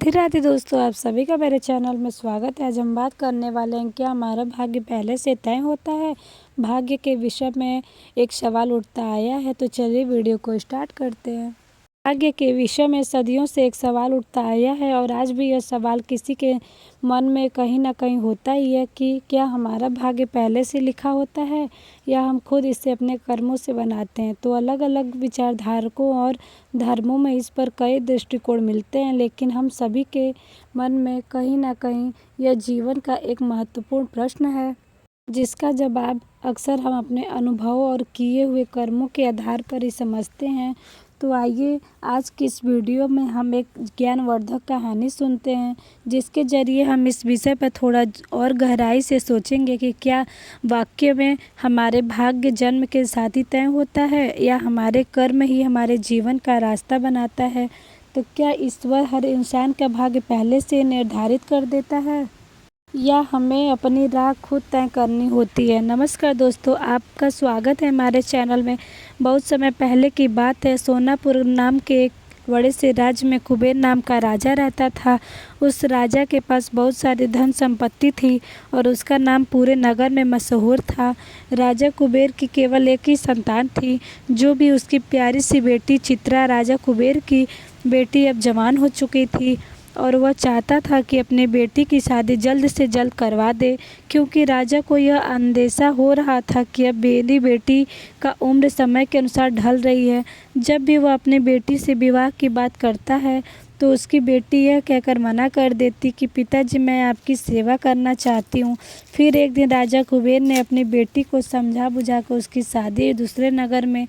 राधे राधे दोस्तों, आप सभी का मेरे चैनल में स्वागत है। आज हम बात करने वाले हैं, क्या हमारा भाग्य पहले से तय होता है। भाग्य के विषय में एक सवाल उठता आया है, तो चलिए वीडियो को स्टार्ट करते हैं। भाग्य के विषय में सदियों से एक सवाल उठता आया है और आज भी यह सवाल किसी के मन में कहीं ना कहीं होता ही है कि क्या हमारा भाग्य पहले से लिखा होता है या हम खुद इसे अपने कर्मों से बनाते हैं। तो अलग अलग विचारधारकों और धर्मों में इस पर कई दृष्टिकोण मिलते हैं, लेकिन हम सभी के मन में कहीं ना कहीं यह जीवन का एक महत्वपूर्ण प्रश्न है, जिसका जवाब अक्सर हम अपने अनुभवों और किए हुए कर्मों के आधार पर ही समझते हैं। तो आइए आज की इस वीडियो में हम एक ज्ञानवर्धक कहानी सुनते हैं, जिसके जरिए हम इस विषय पर थोड़ा और गहराई से सोचेंगे कि क्या वाकई में हमारे भाग्य जन्म के साथ ही तय होता है या हमारे कर्म ही हमारे जीवन का रास्ता बनाता है। तो क्या ईश्वर हर इंसान का भाग्य पहले से निर्धारित कर देता है या हमें अपनी राह खुद तय करनी होती है। नमस्कार दोस्तों, आपका स्वागत है हमारे चैनल में। बहुत समय पहले की बात है, सोनापुर नाम के एक बड़े से राज्य में कुबेर नाम का राजा रहता था। उस राजा के पास बहुत सारी धन संपत्ति थी और उसका नाम पूरे नगर में मशहूर था। राजा कुबेर की केवल एक ही संतान थी, जो भी उसकी प्यारी सी बेटी चित्रा। राजा कुबेर की बेटी अब जवान हो चुकी थी और वह चाहता था कि अपनी बेटी की शादी जल्द से जल्द करवा दे, क्योंकि राजा को यह अंदेशा हो रहा था कि अब मेरी बेटी का उम्र समय के अनुसार ढल रही है। जब भी वह अपनी बेटी से विवाह की बात करता है तो उसकी बेटी यह कहकर मना कर देती कि पिताजी, मैं आपकी सेवा करना चाहती हूँ। फिर एक दिन राजा कुबेर ने अपनी बेटी को समझा बुझाकर उसकी शादी दूसरे नगर में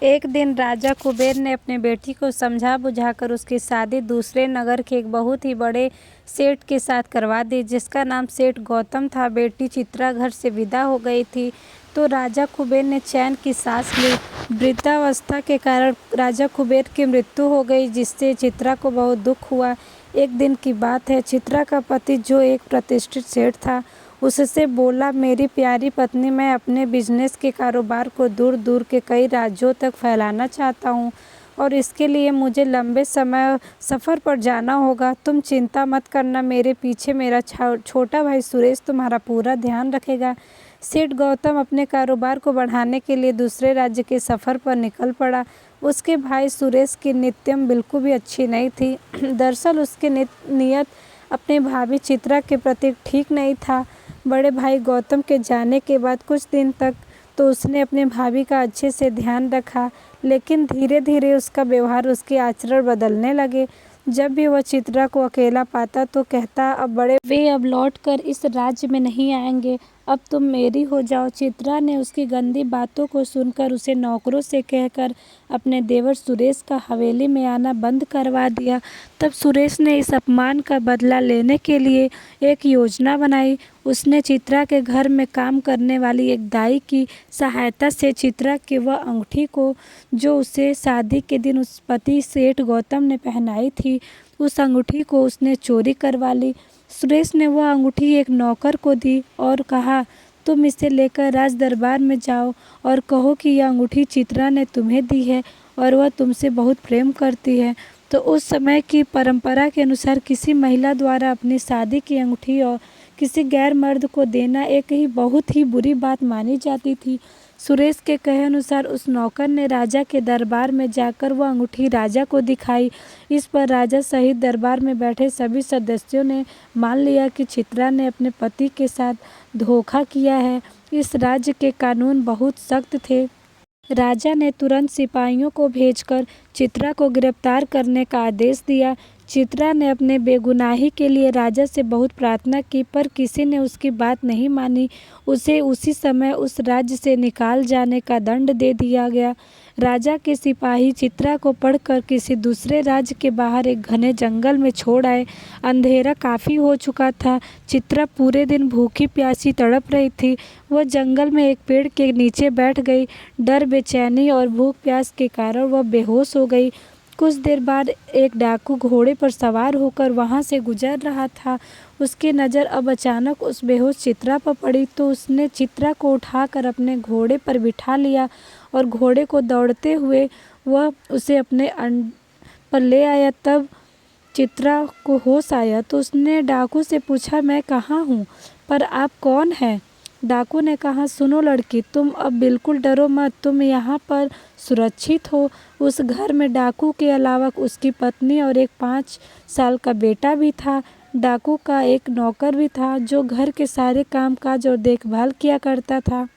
एक दिन राजा कुबेर ने अपनी बेटी को समझा बुझाकर उसकी शादी दूसरे नगर के एक बहुत ही बड़े सेठ के साथ करवा दी, जिसका नाम सेठ गौतम था। बेटी चित्रा घर से विदा हो गई थी तो राजा कुबेर ने चैन की सांस ली। वृद्धावस्था के कारण राजा कुबेर की मृत्यु हो गई, जिससे चित्रा को बहुत दुख हुआ। एक दिन की बात है, चित्रा का पति जो एक प्रतिष्ठित सेठ था, उससे बोला, मेरी प्यारी पत्नी, मैं अपने बिजनेस के कारोबार को दूर दूर के कई राज्यों तक फैलाना चाहता हूँ और इसके लिए मुझे लंबे समय सफ़र पर जाना होगा। तुम चिंता मत करना, मेरे पीछे मेरा छोटा भाई सुरेश तुम्हारा पूरा ध्यान रखेगा। सेठ गौतम अपने कारोबार को बढ़ाने के लिए दूसरे राज्य के सफ़र पर निकल पड़ा। उसके भाई सुरेश की नीयत बिल्कुल भी अच्छी नहीं थी। दरअसल उसकी नीयत अपनी भाभी चित्रा के प्रति ठीक नहीं था। बड़े भाई गौतम के जाने के बाद कुछ दिन तक तो उसने अपने भाभी का अच्छे से ध्यान रखा, लेकिन धीरे धीरे उसका व्यवहार, उसके आचरण बदलने लगे। जब भी वह चित्रा को अकेला पाता तो कहता, वे अब लौट कर इस राज्य में नहीं आएंगे, अब तुम मेरी हो जाओ। चित्रा ने उसकी गंदी बातों को सुनकर उसे नौकरों से कहकर अपने देवर सुरेश का हवेली में आना बंद करवा दिया। तब सुरेश ने इस अपमान का बदला लेने के लिए एक योजना बनाई। उसने चित्रा के घर में काम करने वाली एक दाई की सहायता से चित्रा के वह अंगूठी को, जो उसे शादी के दिन उस पति सेठ गौतम ने पहनाई थी, उस अंगूठी को उसने चोरी करवा ली। सुरेश ने वह अंगूठी एक नौकर को दी और कहा, तुम इसे लेकर राज दरबार में जाओ और कहो कि यह अंगूठी चित्रा ने तुम्हें दी है और वह तुमसे बहुत प्रेम करती है। तो उस समय की परंपरा के अनुसार किसी महिला द्वारा अपनी शादी की अंगूठी और किसी गैर मर्द को देना एक ही बहुत ही बुरी बात मानी जाती थी। सुरेश के कहे अनुसार उस नौकर ने राजा के दरबार में जाकर वह अंगूठी राजा को दिखाई। इस पर राजा सहित दरबार में बैठे सभी सदस्यों ने मान लिया कि चित्रा ने अपने पति के साथ धोखा किया है। इस राज्य के कानून बहुत सख्त थे। राजा ने तुरंत सिपाहियों को भेजकर चित्रा को गिरफ्तार करने का आदेश दिया। चित्रा ने अपने बेगुनाही के लिए राजा से बहुत प्रार्थना की, पर किसी ने उसकी बात नहीं मानी। उसे उसी समय उस राज्य से निकाल जाने का दंड दे दिया गया। राजा के सिपाही चित्रा को पकड़कर किसी दूसरे राज्य के बाहर एक घने जंगल में छोड़ आए। अंधेरा काफ़ी हो चुका था। चित्रा पूरे दिन भूखी प्यासी तड़प रही थी। वह जंगल में एक पेड़ के नीचे बैठ गई। डर, बेचैनी और भूख प्यास के कारण वह बेहोश हो गई। कुछ देर बाद एक डाकू घोड़े पर सवार होकर वहां से गुजर रहा था। उसकी नज़र अब अचानक उस बेहोश चित्रा पर पड़ी तो उसने चित्रा को उठाकर अपने घोड़े पर बिठा लिया और घोड़े को दौड़ते हुए वह उसे अपने पर ले आया। तब चित्रा को होश आया तो उसने डाकू से पूछा, मैं कहाँ हूँ, पर आप कौन हैं? डाकू ने कहा, सुनो लड़की, तुम अब बिल्कुल डरो मत, तुम यहाँ पर सुरक्षित हो। उस घर में डाकू के अलावा उसकी पत्नी और एक 5 साल का बेटा भी था। डाकू का एक नौकर भी था जो घर के सारे कामकाज और देखभाल किया करता था।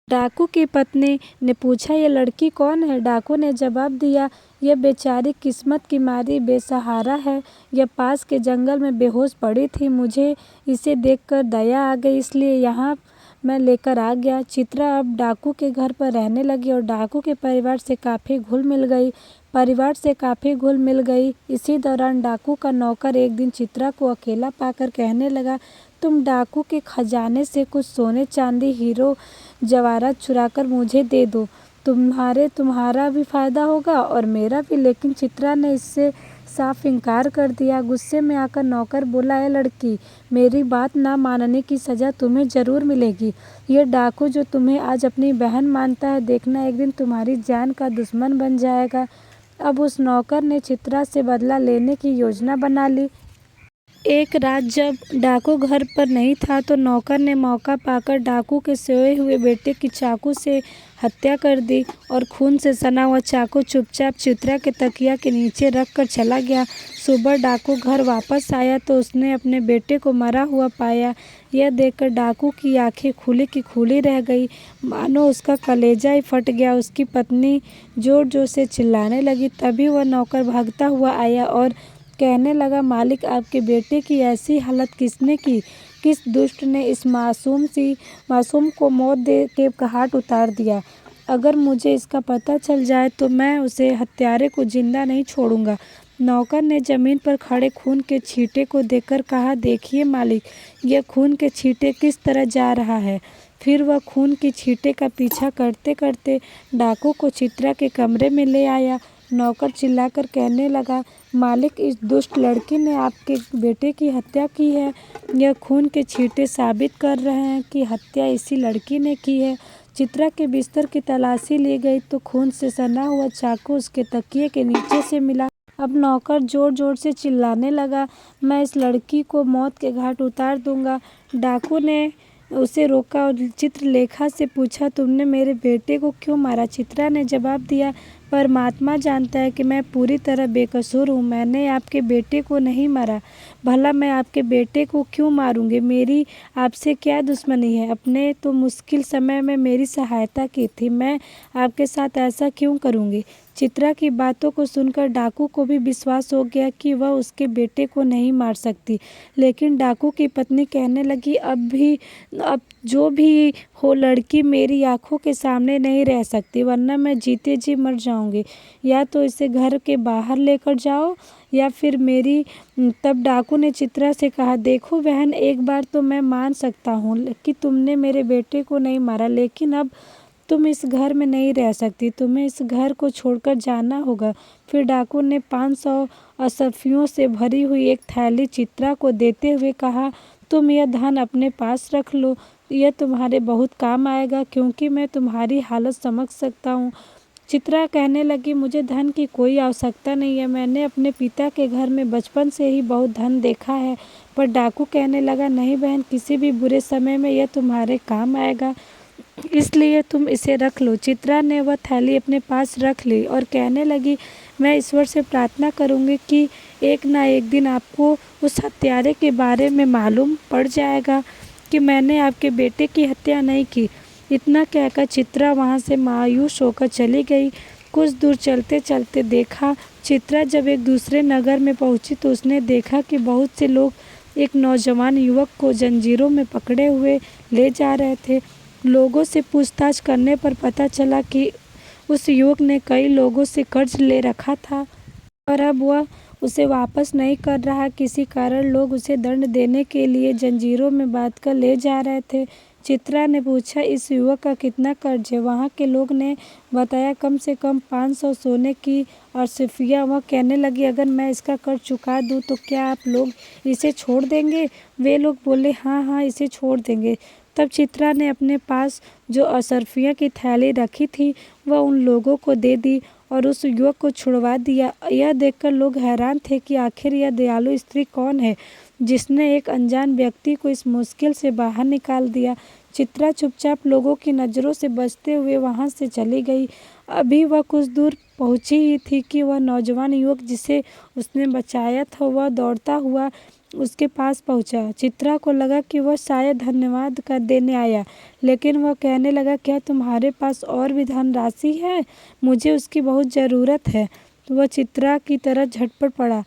डाकू की पत्नी ने पूछा, ये लड़की कौन है? डाकू ने जवाब दिया, यह बेचारी किस्मत की मारी बेसहारा है। यह पास के जंगल में बेहोश पड़ी थी। मुझे इसे देखकर दया आ गई, इसलिए यहाँ मैं लेकर आ गया। चित्रा अब डाकू के घर पर रहने लगी और डाकू के परिवार से काफ़ी घुल मिल गई। इसी दौरान डाकू का नौकर एक दिन चित्रा को अकेला पाकर कहने लगा, तुम डाकू के खजाने से कुछ सोने चांदी हीरो जवाहरात चुराकर मुझे दे दो, तुम्हारा भी फायदा होगा और मेरा भी। लेकिन चित्रा ने इससे साफ इनकार कर दिया। गुस्से में आकर नौकर बोला, है लड़की, मेरी बात ना मानने की सज़ा तुम्हें ज़रूर मिलेगी। ये डाकू जो तुम्हें आज अपनी बहन मानता है, देखना एक दिन तुम्हारी जान का दुश्मन बन जाएगा। अब उस नौकर ने चित्रा से बदला लेने की योजना बना ली। एक रात जब डाकू घर पर नहीं था तो नौकर ने मौका पाकर डाकू के सोए हुए बेटे की चाकू से हत्या कर दी और खून से सना हुआ चाकू चुपचाप चित्रा के तकिया के नीचे रख कर चला गया। सुबह डाकू घर वापस आया तो उसने अपने बेटे को मरा हुआ पाया। यह देखकर डाकू की आंखें खुली की खुली रह गई, मानो उसका कलेजा ही फट गया। उसकी पत्नी जोर जोर से चिल्लाने लगी। तभी वह नौकर भागता हुआ आया और कहने लगा, मालिक, आपके बेटे की ऐसी हालत किसने की? किस दुष्ट ने इस मासूम को मौत दे के घाट उतार दिया? अगर मुझे इसका पता चल जाए तो मैं उसे हत्यारे को जिंदा नहीं छोड़ूंगा। नौकर ने जमीन पर खड़े खून के छींटे को देखकर कहा, देखिए मालिक, यह खून के छींटे किस तरह जा रहा है। फिर वह खून की छींटे का पीछा करते करते डाकू को चित्रा के कमरे में ले आया। नौकर चिल्लाकर कहने लगा, मालिक, इस दुष्ट लड़की ने आपके बेटे की हत्या की है। यह खून के छींटे साबित कर रहे हैं कि हत्या इसी लड़की ने की है। चित्रा के बिस्तर की तलाशी ली गई तो खून से सना हुआ चाकू उसके तकिए के नीचे से मिला। अब नौकर जोर जोर से चिल्लाने लगा, मैं इस लड़की को मौत के घाट उतार दूंगा। डाकू ने उसे रोका और चित्रलेखा से पूछा, तुमने मेरे बेटे को क्यों मारा? चित्रा ने जवाब दिया, परमात्मा जानता है कि मैं पूरी तरह बेकसूर हूँ। मैंने आपके बेटे को नहीं मारा। भला मैं आपके बेटे को क्यों मारूंगी? मेरी आपसे क्या दुश्मनी है? अपने तो मुश्किल समय में मेरी सहायता की थी, मैं आपके साथ ऐसा क्यों करूंगी? चित्रा की बातों को सुनकर डाकू को भी विश्वास हो गया कि वह उसके बेटे को नहीं मार सकती। लेकिन डाकू की पत्नी कहने लगी, अब जो भी हो, लड़की मेरी आंखों के सामने नहीं रह सकती, वरना मैं जीते जी मर जाऊंगी। या तो इसे घर के बाहर लेकर जाओ या फिर मेरी। तब डाकू ने चित्रा से कहा, देखो बहन, एक बार तो मैं मान सकता हूँ कि तुमने मेरे बेटे को नहीं मारा, लेकिन अब तुम इस घर में नहीं रह सकती, तुम्हें इस घर को छोड़कर जाना होगा। फिर डाकू ने 500 असफियों से भरी हुई एक थैली चित्रा को देते हुए कहा, तुम यह धन अपने पास रख लो, यह तुम्हारे बहुत काम आएगा, क्योंकि मैं तुम्हारी हालत समझ सकता हूँ। चित्रा कहने लगी, मुझे धन की कोई आवश्यकता नहीं है, मैंने अपने पिता के घर में बचपन से ही बहुत धन देखा है। पर डाकू कहने लगा, नहीं बहन, किसी भी बुरे समय में यह तुम्हारे काम आएगा, इसलिए तुम इसे रख लो। चित्रा ने वह थैली अपने पास रख ली और कहने लगी, मैं ईश्वर से प्रार्थना करूंगी कि एक ना एक दिन आपको उस हत्यारे के बारे में मालूम पड़ जाएगा कि मैंने आपके बेटे की हत्या नहीं की। इतना कहकर चित्रा वहाँ से मायूस होकर चली गई। कुछ दूर चलते चलते देखा, चित्रा जब एक दूसरे नगर में पहुँची तो उसने देखा कि बहुत से लोग एक नौजवान युवक को जंजीरों में पकड़े हुए ले जा रहे थे। लोगों से पूछताछ करने पर पता चला कि उस युवक ने कई लोगों से कर्ज ले रखा था और अब वह उसे वापस नहीं कर रहा। किसी कारण लोग उसे दंड देने के लिए जंजीरों में बांधकर ले जा रहे थे। चित्रा ने पूछा, इस युवक का कितना कर्ज है? वहाँ के लोग ने बताया, कम से कम 500 सोने की अरसफियाँ। वह कहने लगी, अगर मैं इसका कर्ज चुका दूँ तो क्या आप लोग इसे छोड़ देंगे? वे लोग बोले, हाँ हाँ, इसे छोड़ देंगे। तब चित्रा ने अपने पास जो अशरफिया की थैली रखी थी वह उन लोगों को दे दी और उस युवक को छुड़वा दिया। यह देखकर लोग हैरान थे कि आखिर यह दयालु स्त्री कौन है जिसने एक अनजान व्यक्ति को इस मुश्किल से बाहर निकाल दिया। चित्रा चुपचाप लोगों की नज़रों से बचते हुए वहां से चली गई। अभी वह कुछ दूर पहुंची ही थी कि वह नौजवान युवक जिसे उसने बचाया था वह दौड़ता हुआ उसके पास पहुंचा। चित्रा को लगा कि वह शायद धन्यवाद कर देने आया, लेकिन वह कहने लगा, क्या तुम्हारे पास और भी धनराशि है? मुझे उसकी बहुत ज़रूरत है। तो वह चित्रा की तरह झटपट पड़ा।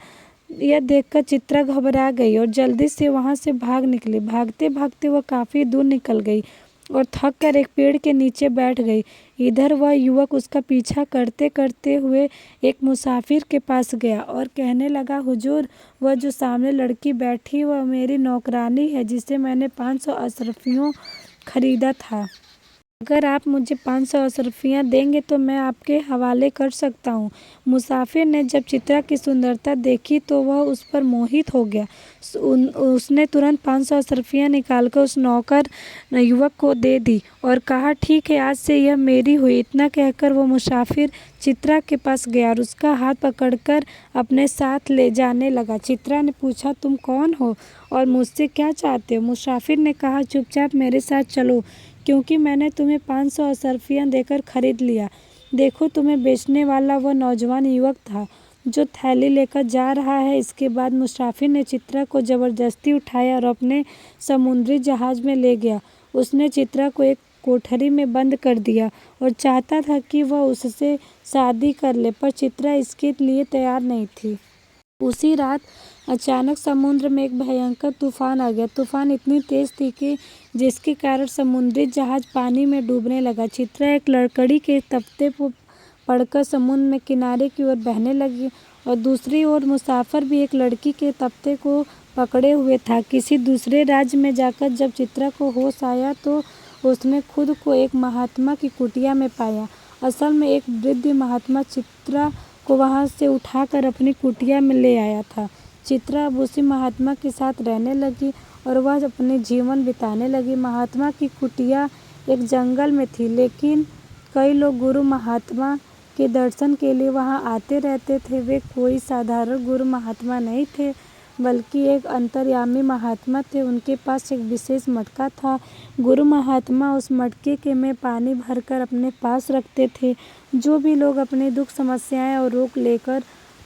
यह देखकर चित्रा घबरा गई और जल्दी से वहां से भाग निकली। भागते भागते वह काफ़ी दूर निकल गई और थक कर एक पेड़ के नीचे बैठ गई। इधर वह युवक उसका पीछा करते करते हुए एक मुसाफिर के पास गया और कहने लगा, हुजूर, वह जो सामने लड़की बैठी वह मेरी नौकरानी है जिसे मैंने 500 अशरफियों खरीदा था। अगर आप मुझे 500 अशरफियाँ देंगे तो मैं आपके हवाले कर सकता हूँ। मुसाफिर ने जब चित्रा की सुंदरता देखी तो वह उस पर मोहित हो गया। उसने तुरंत 500 अशरफियाँ निकालकर उस नौकर युवक को दे दी और कहा, ठीक है, आज से यह मेरी हुई। इतना कहकर वो मुसाफिर चित्रा के पास गया और उसका हाथ पकड़कर अपने साथ ले जाने लगा। चित्रा ने पूछा, तुम कौन हो और मुझसे क्या चाहते हो? मुसाफिर ने कहा, चुपचाप मेरे साथ चलो, क्योंकि मैंने तुम्हें 500 अशरफियाँ देकर खरीद लिया। देखो, तुम्हें बेचने वाला वह नौजवान युवक था जो थैली लेकर जा रहा है। इसके बाद मुसाफिर ने चित्रा को जबरदस्ती उठाया और अपने समुद्री जहाज में ले गया। उसने चित्रा को एक कोठरी में बंद कर दिया और चाहता था कि वह उससे शादी कर ले, पर चित्रा इसके लिए तैयार नहीं थी। उसी रात अचानक समुद्र में एक भयंकर तूफान आ गया। तूफान इतनी तेज थी कि जिसके कारण समुद्री जहाज पानी में डूबने लगा। चित्रा एक लकड़ी के तख्ते पर पड़कर समुद्र में किनारे की ओर बहने लगी और दूसरी ओर मुसाफिर भी एक लड़की के तख्ते को पकड़े हुए था। किसी दूसरे राज्य में जाकर जब चित्रा को होश आया तो उसने खुद को एक महात्मा की कुटिया में पाया। असल में एक वृद्ध महात्मा चित्रा को वहां से उठाकर अपनी कुटिया में ले आया था। चित्रा अब उसी महात्मा के साथ रहने लगी और वह अपने जीवन बिताने लगी। महात्मा की कुटिया एक जंगल में थी, लेकिन कई लोग गुरु महात्मा के दर्शन के लिए वहां आते रहते थे। वे कोई साधारण गुरु महात्मा नहीं थे, बल्कि एक अंतर्यामी महात्मा थे। उनके पास एक विशेष मटका था। गुरु महात्मा उस मटके के में पानी भरकर अपने पास रखते थे। जो भी लोग अपने दुख, समस्याएं और रोग लेकर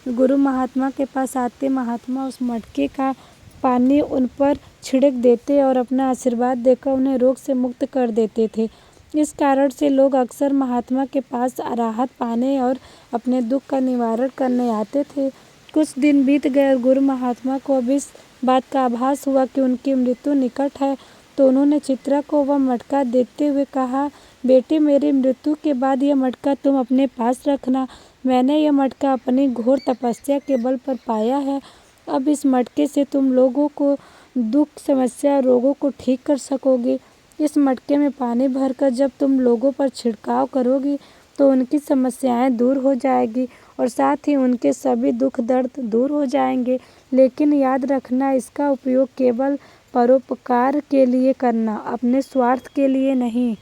गुरु महात्मा के पास आते, महात्मा उस मटके का पानी उन पर छिड़क देते और अपना आशीर्वाद देकर उन्हें रोग से मुक्त कर देते थे। इस कारण से लोग अक्सर महात्मा के पास राहत पाने और अपने दुख का निवारण करने आते थे। कुछ दिन बीत गए और गुरु महात्मा को अब इस बात का आभास हुआ कि उनकी मृत्यु निकट है, तो उन्होंने चित्रा को वह मटका देते हुए कहा, बेटी, मेरी मृत्यु के बाद यह मटका तुम अपने पास रखना। मैंने यह मटका अपनी घोर तपस्या के बल पर पाया है। अब इस मटके से तुम लोगों को दुख, समस्या, रोगों को ठीक कर सकोगी। इस मटके में पानी भरकर जब तुम लोगों पर छिड़काव करोगी तो उनकी समस्याएं दूर हो जाएगी और साथ ही उनके सभी दुख दर्द दूर हो जाएंगे। लेकिन याद रखना, इसका उपयोग केवल परोपकार के लिए करना, अपने स्वार्थ के लिए नहीं।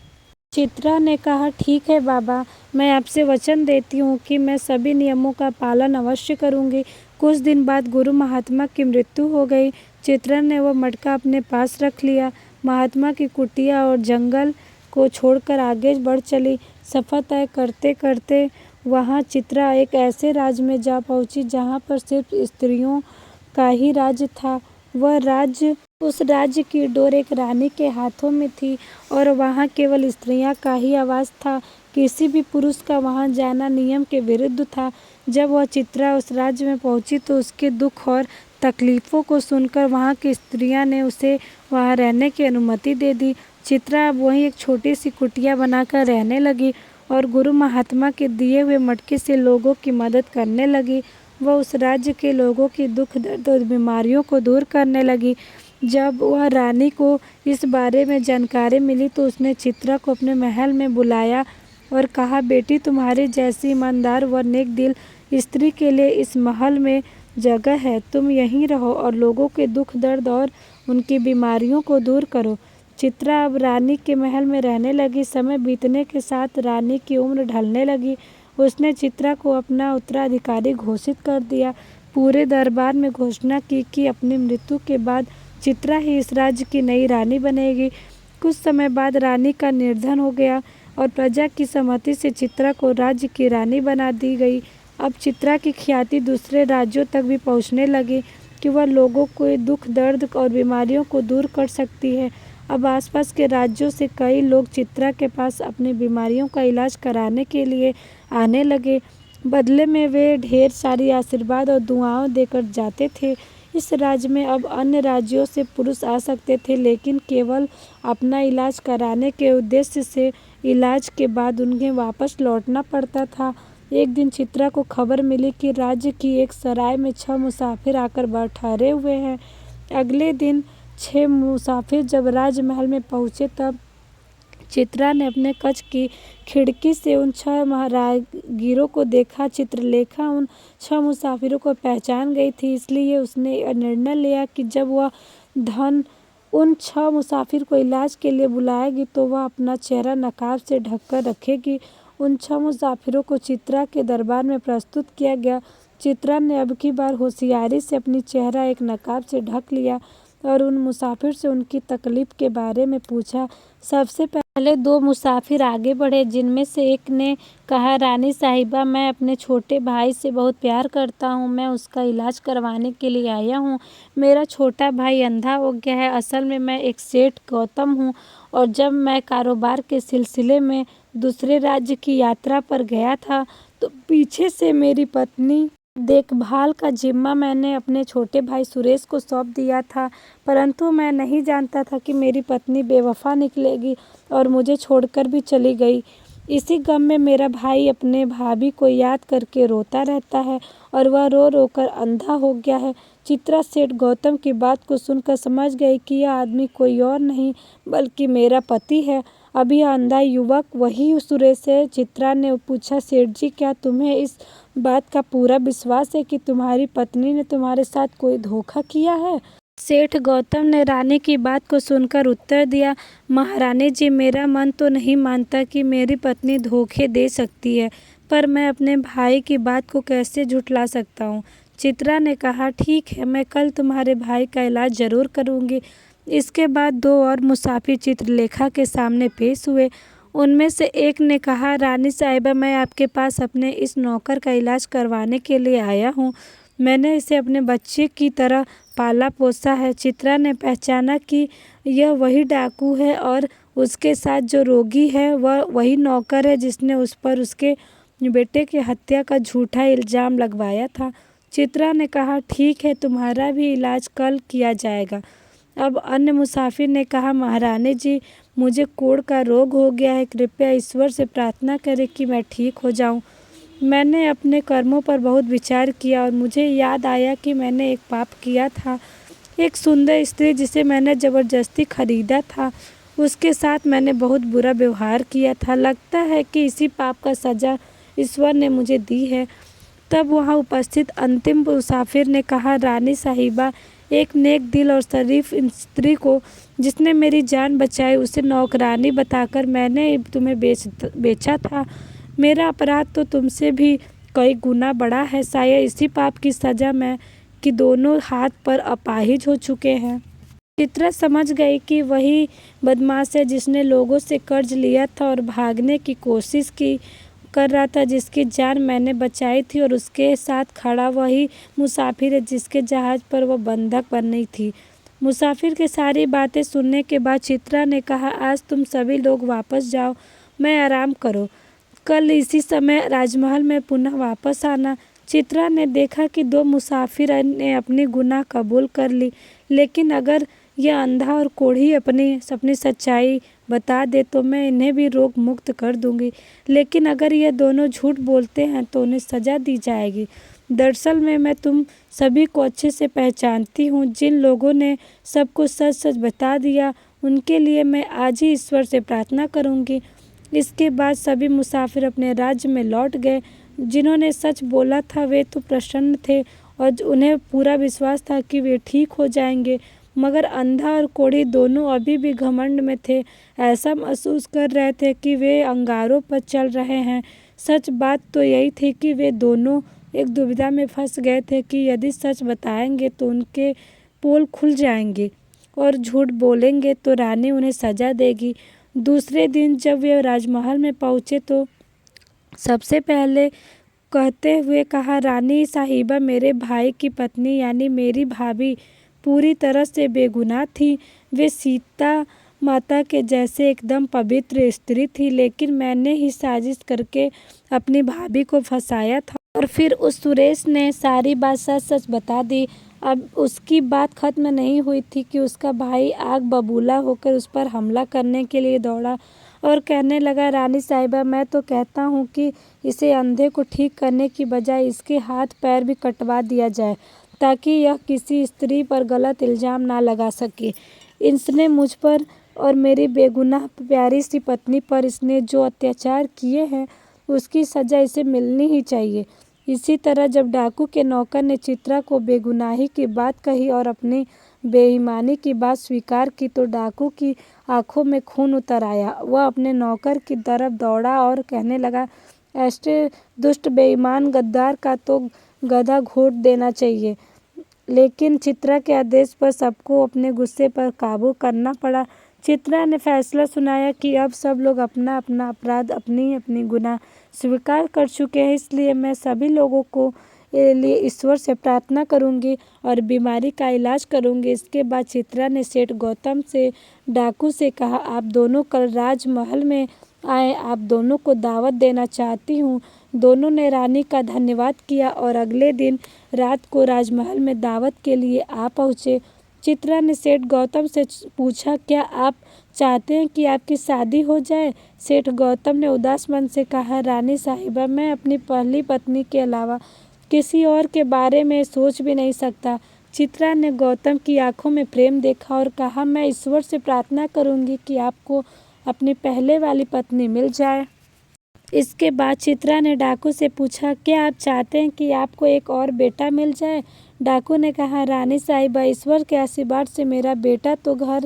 चित्रा ने कहा, ठीक है बाबा, मैं आपसे वचन देती हूँ कि मैं सभी नियमों का पालन अवश्य करूँगी। कुछ दिन बाद गुरु महात्मा की मृत्यु हो गई। चित्रा ने वह मटका अपने पास रख लिया। महात्मा की कुटिया और जंगल को छोड़कर आगे बढ़ चली। सफ़र तय करते करते वहाँ चित्रा एक ऐसे राज्य में जा पहुँची जहाँ पर सिर्फ स्त्रियों का ही राज्य था। उस राज्य की डोर एक रानी के हाथों में थी और वहाँ केवल स्त्रियाँ का ही आवास था। किसी भी पुरुष का वहाँ जाना नियम के विरुद्ध था। जब वह चित्रा उस राज्य में पहुँची तो उसके दुख और तकलीफ़ों को सुनकर वहाँ की स्त्रियाँ ने उसे वहाँ रहने की अनुमति दे दी। चित्रा अब वहीं एक छोटी सी कुटिया बनाकर रहने लगी और गुरु महात्मा के दिए हुए मटके से लोगों की मदद करने लगी। वह उस राज्य के लोगों की दुख, दर्द और बीमारियों को दूर करने लगी। जब वह रानी को इस बारे में जानकारी मिली तो उसने चित्रा को अपने महल में बुलाया और कहा, बेटी, तुम्हारी जैसी ईमानदार व नेक दिल स्त्री के लिए इस महल में जगह है। तुम यहीं रहो और लोगों के दुख, दर्द और उनकी बीमारियों को दूर करो। चित्रा अब रानी के महल में रहने लगी। समय बीतने के साथ रानी की उम्र ढलने लगी उसने चित्रा को अपना उत्तराधिकारी घोषित कर दिया। पूरे दरबार में घोषणा की कि अपनी मृत्यु के बाद चित्रा ही इस राज्य की नई रानी बनेगी। कुछ समय बाद रानी का निर्धन हो गया और प्रजा की सहमति से चित्रा को राज्य की रानी बना दी गई। अब चित्रा की ख्याति दूसरे राज्यों तक भी पहुंचने लगी कि वह लोगों के दुख दर्द और बीमारियों को दूर कर सकती है। अब आसपास के राज्यों से कई लोग चित्रा के पास अपनी बीमारियों का इलाज कराने के लिए आने लगे। बदले में वे ढेर सारी आशीर्वाद और दुआएं देकर जाते थे। इस राज्य में अब अन्य राज्यों से पुरुष आ सकते थे, लेकिन केवल अपना इलाज कराने के उद्देश्य से। इलाज के बाद उन्हें वापस लौटना पड़ता था। एक दिन चित्रा को खबर मिली कि राज्य की एक सराय में 6 मुसाफिर आकर ठहरे हुए हैं। अगले दिन 6 मुसाफिर जब राजमहल में पहुंचे तब चित्रा ने अपने कक्ष की खिड़की से उन 6 महारागीरों को देखा। चित्रलेखा उन 6 मुसाफिरों को पहचान गई थी, इसलिए उसने निर्णय लिया कि जब वह धन उन 6 मुसाफिर को इलाज के लिए बुलाएगी तो वह अपना चेहरा नकाब से ढककर रखेगी। उन 6 मुसाफिरों को चित्रा के दरबार में प्रस्तुत किया गया। चित्रा ने अब की बार होशियारी से अपनी चेहरा एक नकाब से ढक लिया और उन मुसाफिर से उनकी तकलीफ के बारे में पूछा। सबसे पहले 2 मुसाफिर आगे बढ़े, जिनमें से एक ने कहा, रानी साहिबा, मैं अपने छोटे भाई से बहुत प्यार करता हूँ। मैं उसका इलाज करवाने के लिए आया हूँ। मेरा छोटा भाई अंधा हो गया है। असल में मैं एक सेठ गौतम हूँ और जब मैं कारोबार के सिलसिले में दूसरे राज्य की यात्रा पर गया था तो पीछे से मेरी पत्नी देखभाल का जिम्मा मैंने अपने छोटे भाई सुरेश को सौंप दिया था, परंतु मैं नहीं जानता था कि मेरी पत्नी बेवफा निकलेगी और मुझे छोड़कर भी चली गई। इसी गम में मेरा भाई अपने भाभी को याद करके रोता रहता है और वह रो रो कर अंधा हो गया है। चित्रा सेठ गौतम की बात को सुनकर समझ गई कि यह आदमी कोई और नहीं बल्कि मेरा पति है। अब यह अंधा युवक वही सुरेश है। चित्रा ने पूछा, सेठ जी, क्या तुम्हें इस बात का पूरा विश्वास है कि तुम्हारी पत्नी ने तुम्हारे साथ कोई धोखा किया है? सेठ गौतम ने रानी की बात को सुनकर उत्तर दिया, महारानी जी, मेरा मन तो नहीं मानता कि मेरी पत्नी धोखे दे सकती है, पर मैं अपने भाई की बात को कैसे झुठला सकता हूँ। चित्रा ने कहा, ठीक है, मैं कल तुम्हारे भाई का इलाज जरूर करूँगी। इसके बाद 2 और मुसाफिर चित्रलेखा के सामने पेश हुए। उनमें से एक ने कहा, रानी साहिबा, मैं आपके पास अपने इस नौकर का इलाज करवाने के लिए आया हूँ। मैंने इसे अपने बच्चे की तरह पाला पोसा है। चित्रा ने पहचाना कि यह वही डाकू है और उसके साथ जो रोगी है वह वही नौकर है जिसने उस पर उसके बेटे की हत्या का झूठा इल्जाम लगवाया था। चित्रा ने कहा, ठीक है, तुम्हारा भी इलाज कल किया जाएगा। अब अन्य मुसाफिर ने कहा, महारानी जी, मुझे कोढ़ का रोग हो गया है, कृपया ईश्वर से प्रार्थना करें कि मैं ठीक हो जाऊं। मैंने अपने कर्मों पर बहुत विचार किया और मुझे याद आया कि मैंने एक पाप किया था। एक सुंदर स्त्री जिसे मैंने ज़बरदस्ती खरीदा था, उसके साथ मैंने बहुत बुरा व्यवहार किया था। लगता है कि इसी पाप का सज़ा ईश्वर ने मुझे दी है। तब वहाँ उपस्थित अंतिम मुसाफिर ने कहा, रानी साहिबा, एक नेक दिल और शरीफ स्त्री को जिसने मेरी जान बचाई, उसे नौकरानी बताकर मैंने तुम्हें बेचा था। मेरा अपराध तो तुमसे भी कई गुना बड़ा है। शायद इसी पाप की सज़ा मैं कि दोनों हाथ पर अपाहिज हो चुके हैं। चित्रा समझ गई कि वही बदमाश है जिसने लोगों से कर्ज लिया था और भागने की कोशिश कर रहा था, जिसकी जान मैंने बचाई थी, और उसके साथ खड़ा वही मुसाफिर है जिसके जहाज पर वह बंधक बनी थी। मुसाफिर की सारी बातें सुनने के बाद चित्रा ने कहा, आज तुम सभी लोग वापस जाओ, मैं आराम करो। कल इसी समय राजमहल में पुनः वापस आना। चित्रा ने देखा कि 2 मुसाफिर ने अपनी गुनाह कबूल कर ली, लेकिन अगर यह अंधा और कोढ़ी अपनी सच्चाई बता दे तो मैं इन्हें भी रोग मुक्त कर दूंगी, लेकिन अगर यह दोनों झूठ बोलते हैं तो उन्हें सज़ा दी जाएगी। दरअसल में मैं तुम सभी को अच्छे से पहचानती हूँ। जिन लोगों ने सबको सच सच बता दिया उनके लिए मैं आज ही ईश्वर से प्रार्थना करूँगी। इसके बाद सभी मुसाफिर अपने राज्य में लौट गए। जिन्होंने सच बोला था वे तो प्रसन्न थे और उन्हें पूरा विश्वास था कि वे ठीक हो जाएंगे, मगर अंधा और कोढ़ी दोनों अभी भी घमंड में थे। ऐसा महसूस कर रहे थे कि वे अंगारों पर चल रहे हैं। सच बात तो यही थी कि वे दोनों एक दुविधा में फंस गए थे कि यदि सच बताएंगे तो उनके पोल खुल जाएंगे और झूठ बोलेंगे तो रानी उन्हें सजा देगी। दूसरे दिन जब वे राजमहल में पहुंचे तो सबसे पहले कहते हुए कहा, रानी साहिबा, मेरे भाई की पत्नी यानी मेरी भाभी पूरी तरह से बेगुनाह थी। वे सीता माता के जैसे एकदम पवित्र स्त्री थी, लेकिन मैंने ही साजिश करके अपनी भाभी को फंसाया था और फिर उस सुरेश ने सारी बात सच सच बता दी। अब उसकी बात खत्म नहीं हुई थी कि उसका भाई आग बबूला होकर उस पर हमला करने के लिए दौड़ा और कहने लगा, रानी साहिबा, मैं तो कहता हूँ कि इसे अंधे को ठीक करने की बजाय इसके हाथ पैर भी कटवा दिया जाए ताकि यह किसी स्त्री पर गलत इल्ज़ाम ना लगा सके। इसने मुझ पर और मेरी बेगुनाह प्यारी सी पत्नी पर इसने जो अत्याचार किए हैं उसकी सज़ा इसे मिलनी ही चाहिए। इसी तरह जब डाकू के नौकर ने चित्रा को बेगुनाही की बात कही और अपनी बेईमानी की बात स्वीकार की तो डाकू की आंखों में खून उतर आया। वह अपने नौकर की तरफ दौड़ा और कहने लगा, ऐसे दुष्ट बेईमान गद्दार का तो गधा घोट देना चाहिए। लेकिन चित्रा के आदेश पर सबको अपने गुस्से पर काबू करना पड़ा। चित्रा ने फैसला सुनाया कि अब सब लोग अपना अपना अपराध, अपनी अपनी गुनाह स्वीकार कर चुके हैं, इसलिए मैं सभी लोगों को लिए ईश्वर से प्रार्थना करूंगी और बीमारी का इलाज करूंगी। इसके बाद चित्रा ने सेठ गौतम से डाकू से कहा, आप दोनों कल राजमहल में आए, आप दोनों को दावत देना चाहती हूँ। दोनों ने रानी का धन्यवाद किया और अगले दिन रात को राजमहल में दावत के लिए आ पहुँचे। चित्रा ने सेठ गौतम से पूछा, क्या आप चाहते हैं कि आपकी शादी हो जाए? सेठ गौतम ने उदास मन से कहा, रानी साहिबा, मैं अपनी पहली पत्नी के अलावा किसी और के बारे में सोच भी नहीं सकता। चित्रा ने गौतम की आंखों में प्रेम देखा और कहा, मैं ईश्वर से प्रार्थना करूंगी कि आपको अपनी पहले वाली पत्नी मिल जाए। इसके बाद चित्रा ने डाकू से पूछा, क्या आप चाहते हैं कि आपको एक और बेटा मिल जाए? डाकू ने कहा, रानी साहिबा, ईश्वर के आशीर्वाद से मेरा बेटा तो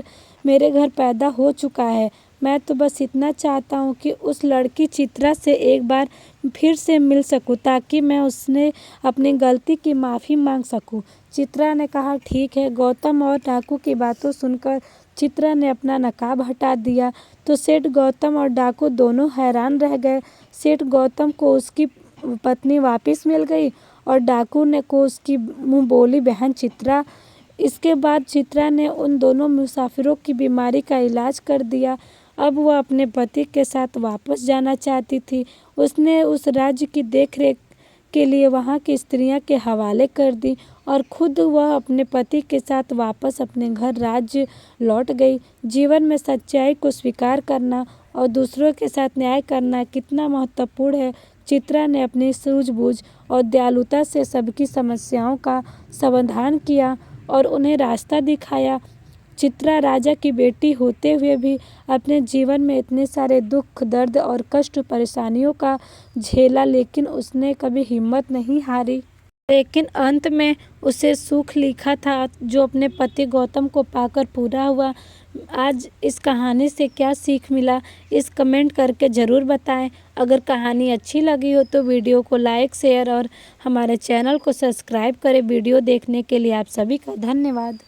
मेरे घर पैदा हो चुका है। मैं तो बस इतना चाहता हूँ कि उस लड़की चित्रा से एक बार फिर से मिल सकूँ ताकि मैं उसने अपनी गलती की माफ़ी मांग सकूँ। चित्रा ने कहा, ठीक है। गौतम और डाकू की बातों सुनकर चित्रा ने अपना नकाब हटा दिया तो सेठ गौतम और डाकू दोनों हैरान रह गए। सेठ गौतम को उसकी पत्नी वापस मिल गई और डाकू ने को उसकी मुँह बोली बहन चित्रा। इसके बाद चित्रा ने उन दोनों मुसाफिरों की बीमारी का इलाज कर दिया। अब वह अपने पति के साथ वापस जाना चाहती थी। उसने उस राज्य की देखरेख के लिए वहाँ की स्त्रियां के हवाले कर दी और खुद वह अपने पति के साथ वापस अपने घर राज्य लौट गई। जीवन में सच्चाई को स्वीकार करना और दूसरों के साथ न्याय करना कितना महत्वपूर्ण है। चित्रा ने अपनी सूझबूझ और दयालुता से सबकी समस्याओं का समाधान किया और उन्हें रास्ता दिखाया। चित्रा राजा की बेटी होते हुए भी अपने जीवन में इतने सारे दुख, दर्द और कष्ट परेशानियों का झेला, लेकिन उसने कभी हिम्मत नहीं हारी। लेकिन अंत में उसे सुख लिखा था जो अपने पति गौतम को पाकर पूरा हुआ। आज इस कहानी से क्या सीख मिला, इस कमेंट करके ज़रूर बताएं। अगर कहानी अच्छी लगी हो तो वीडियो को लाइक, शेयर और हमारे चैनल को सब्सक्राइब करें। वीडियो देखने के लिए आप सभी का धन्यवाद।